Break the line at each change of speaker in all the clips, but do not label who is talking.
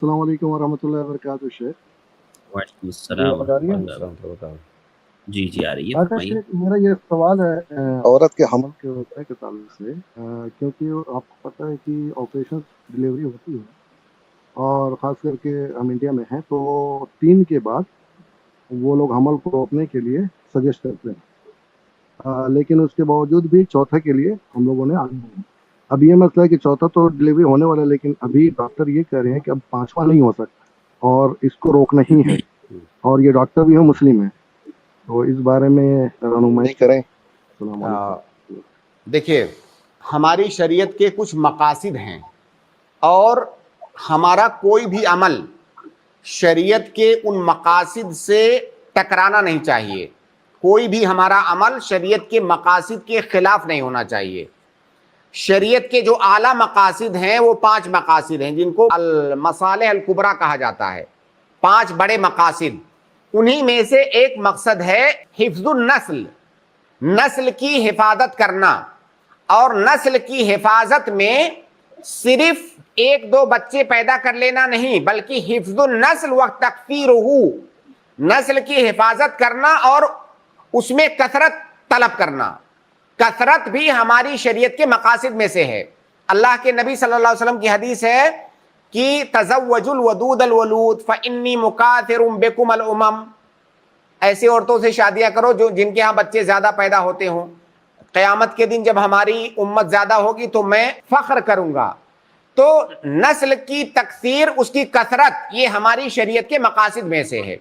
السلام علیکم ورحمۃ اللہ وبرکاتہ شیخ.
وعلیکم
جی
السلام
آواز آ رہی ہے؟
ورحمۃ اللہ وبرکاتہ. جی جی آ رہی ہے،
اچھا
فرمائیے.
شیخ، میرا یہ سوال ہے عورت کے حمل کے وقت کے تعلق سے، کیونکہ آپ کو پتہ ہے کہ آپریشن ڈلیوری ہوتی ہے اور خاص کر کے ہم انڈیا میں ہیں تو 3 کے بعد وہ لوگ حمل کو روکنے کے لیے سجیسٹ کرتے ہیں، لیکن اس کے باوجود بھی چوتھے کے لیے ہم لوگوں نے آگے بڑھا. اب یہ مسئلہ ہے کہ چوتھا تو ڈلیوری ہونے والا ہے، لیکن ابھی ڈاکٹر یہ کہہ رہے ہیں کہ اب 5واں نہیں ہو سکتا اور اس کو روکنا ہی ہے، اور یہ ڈاکٹر بھی ہیں مسلم ہیں، تو اس بارے میں رہنمائی کریں. السلام علیکم.
دیکھیے، ہماری شریعت کے کچھ مقاصد ہیں اور ہمارا کوئی بھی عمل شریعت کے ان مقاصد سے ٹکرانا نہیں چاہیے. کوئی بھی ہمارا عمل شریعت کے مقاصد کے خلاف نہیں ہونا چاہیے. شریعت کے جو اعلیٰ مقاصد ہیں وہ 5 مقاصد ہیں جن کو المصالح الکبریٰ کہا جاتا ہے. 5 بڑے مقاصد، انہی میں سے ایک مقصد ہے حفظ النسل، نسل کی حفاظت کرنا. اور نسل کی حفاظت میں صرف 1-2 بچے پیدا کر لینا نہیں، بلکہ حفظ النسل و تکثیرہ، نسل کی حفاظت کرنا اور اس میں کثرت طلب کرنا. کثرت بھی ہماری شریعت کے مقاصد میں سے ہے. اللہ کے نبی صلی اللہ علیہ وسلم کی حدیث ہے کہ تزوجوا الودود الولود فانی مکاثر بکم الامم، ایسی عورتوں سے شادیاں کرو جن کے ہاں بچے زیادہ پیدا ہوتے ہوں. قیامت کے دن جب ہماری امت زیادہ ہوگی تو میں فخر کروں گا. تو نسل کی تکثیر، اس کی کثرت، یہ ہماری شریعت کے مقاصد میں سے ہے.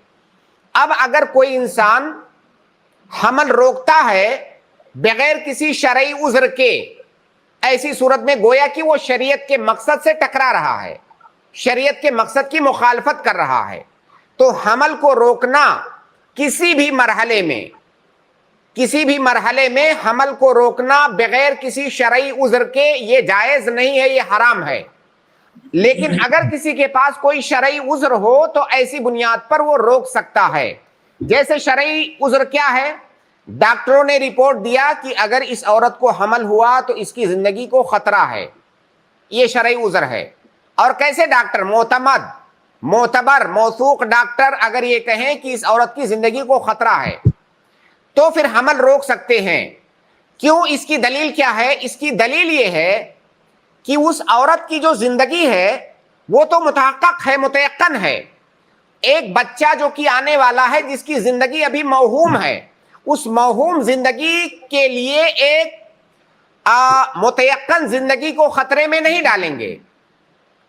اب اگر کوئی انسان حمل روکتا ہے بغیر کسی شرعی عذر کے، ایسی صورت میں گویا کہ وہ شریعت کے مقصد سے ٹکرا رہا ہے، شریعت کے مقصد کی مخالفت کر رہا ہے. تو حمل کو روکنا کسی بھی مرحلے میں حمل کو روکنا بغیر کسی شرعی عذر کے یہ جائز نہیں ہے، یہ حرام ہے. لیکن اگر کسی کے پاس کوئی شرعی عذر ہو تو ایسی بنیاد پر وہ روک سکتا ہے. جیسے شرعی عذر کیا ہے؟ ڈاکٹروں نے رپورٹ دیا کہ اگر اس عورت کو حمل ہوا تو اس کی زندگی کو خطرہ ہے، یہ شرعی عذر ہے. اور کیسے ڈاکٹر معتبر موثوق ڈاکٹر اگر یہ کہیں کہ اس عورت کی زندگی کو خطرہ ہے تو پھر حمل روک سکتے ہیں. کیوں؟ اس کی دلیل کیا ہے؟ اس کی دلیل یہ ہے کہ اس عورت کی جو زندگی ہے وہ تو متحقق ہے، متیقن ہے. ایک بچہ جو کہ آنے والا ہے جس کی زندگی ابھی موہوم ہے، اس موہوم زندگی کے لیے ایک متیقن زندگی کو خطرے میں نہیں ڈالیں گے.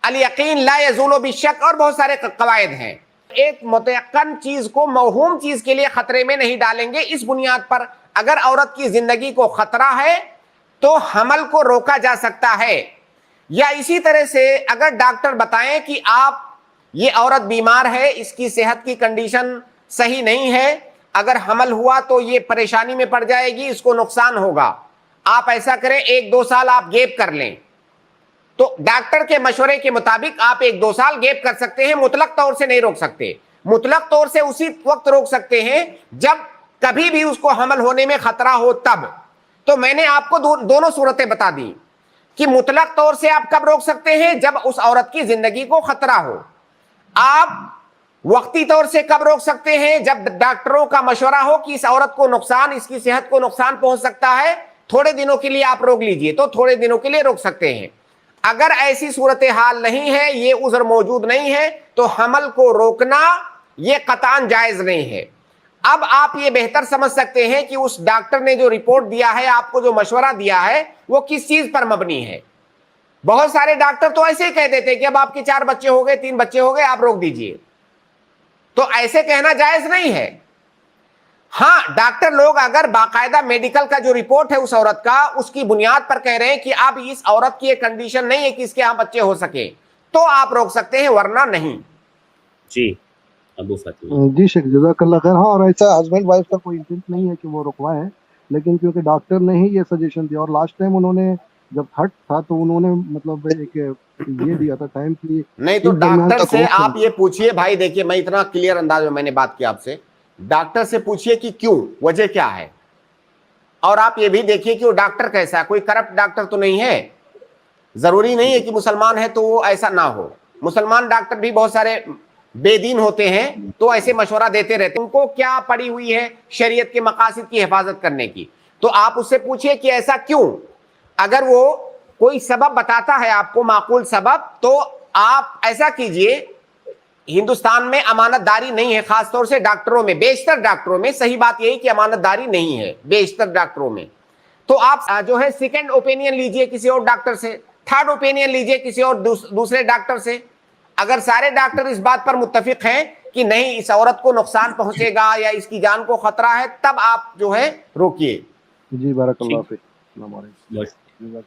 الیقین لا یزول بالشک اور بہت سارے قواعد ہیں. ایک متیقن چیز کو موہوم چیز کے لیے خطرے میں نہیں ڈالیں گے. اس بنیاد پر اگر عورت کی زندگی کو خطرہ ہے تو حمل کو روکا جا سکتا ہے. یا اسی طرح سے اگر ڈاکٹر بتائیں کہ آپ یہ عورت بیمار ہے، اس کی صحت کی کنڈیشن صحیح نہیں ہے، اگر حمل ہوا تو یہ پریشانی میں پڑ جائے گی، اس کو نقصان ہوگا، آپ ایسا کریں 1-2 سال آپ گیپ کر لیں، تو ڈاکٹر کے مشورے کے مطابق آپ 1-2 سال گیپ کر سکتے ہیں. مطلق طور سے نہیں روک سکتے. مطلق طور سے اسی وقت روک سکتے ہیں جب کبھی بھی اس کو حمل ہونے میں خطرہ ہو تب. تو میں نے آپ کو دونوں صورتیں بتا دی کہ مطلق طور سے آپ کب روک سکتے ہیں؟ جب اس عورت کی زندگی کو خطرہ ہو. آپ وقتی طور سے کب روک سکتے ہیں؟ جب ڈاکٹروں کا مشورہ ہو کہ اس عورت کو نقصان، اس کی صحت کو نقصان پہنچ سکتا ہے، تھوڑے دنوں کے لیے آپ روک لیجئے، تو تھوڑے دنوں کے لیے روک سکتے ہیں. اگر ایسی صورتحال نہیں ہے، یہ عذر موجود نہیں ہے، تو حمل کو روکنا یہ قطعاً جائز نہیں ہے. اب آپ یہ بہتر سمجھ سکتے ہیں کہ اس ڈاکٹر نے جو رپورٹ دیا ہے، آپ کو جو مشورہ دیا ہے، وہ کس چیز پر مبنی ہے. بہت سارے ڈاکٹر تو ایسے ہی کہہ دیتے کہ اب آپ کے 4 بچے ہو گئے، 3 بچے ہو گئے، آپ روک دیجئے. تو ایسے کہنا جائز نہیں ہے. ہاں، ڈاکٹر لوگ اگر باقاعدہ میڈیکل کا جو رپورٹ ہے اس عورت کا، اس کی بنیاد پر کہہ رہے ہیں کہ اب اس عورت کی ایک کنڈیشن نہیں ہے کہ اس کے ہاں بچے ہو سکے، تو آپ روک سکتے ہیں، ورنہ نہیں.
جی ابو فتوی.
جی شیخ، جزاک اللہ خیر. ہاں، اور ایسا ہسبینڈ وائف کا کوئی انٹینٹ نہیں ہے کہ وہ رکوائیں، لیکن کیونکہ ڈاکٹر نے ہی یہ سجیشن دیا، اور لاسٹ ٹائم انہوں نے جب تھرڈ تھا تو انہوں نے مطلب ایک یہ دیا تھا ٹائم کی
نہیں تو
اس درمیان
ڈاکٹر
تک
سے
روک
آپ
سکتے.
یہ پوچھئے، بھائی دیکھیے میں اتنا کلیئر انداز میں نے بات کی آپ سے، ڈاکٹر سے پوچھئے کہ کیوں، وجہ کیا ہے. اور آپ یہ بھی دیکھیے کہ وہ ڈاکٹر کیسا ہے، کوئی کرپٹ ڈاکٹر تو نہیں ہے. ضروری نہیں ہے کہ مسلمان ہے تو وہ ایسا نہ ہو. مسلمان ڈاکٹر بھی بہت سارے بے دین ہوتے ہیں تو ایسے مشورہ دیتے رہتے ہیں، ان کو کیا پڑی ہوئی ہے شریعت کے مقاصد کی حفاظت کرنے کی، تو آپ اس سے پوچھئے کہ ایسا کیوں، اگر وہ کوئی سبب بتاتا ہے آپ کو معقول سبب، تو آپ ایسا کیجئے، ہندوستان میں امانت داری نہیں ہے، خاص طور سے ڈاکٹروں میں، بیشتر ڈاکٹروں میں، صحیح بات یہی کہ امانت داری نہیں ہے بیشتر ڈاکٹروں میں، تو آپ جو ہے سیکنڈ اوپینین لیجئے کسی اور ڈاکٹر سے، تھرڈ اوپینین لیجئے کسی اور دوسرے ڈاکٹر سے، اگر سارے ڈاکٹر اس بات پر متفق ہیں کہ نہیں اس عورت کو نقصان پہنچے گا یا اس کی جان کو خطرہ ہے، تب آپ جو ہے روکیے۔
جی بارک اللہ
ٹھیک،
فیک، السلام علیکم۔
بہت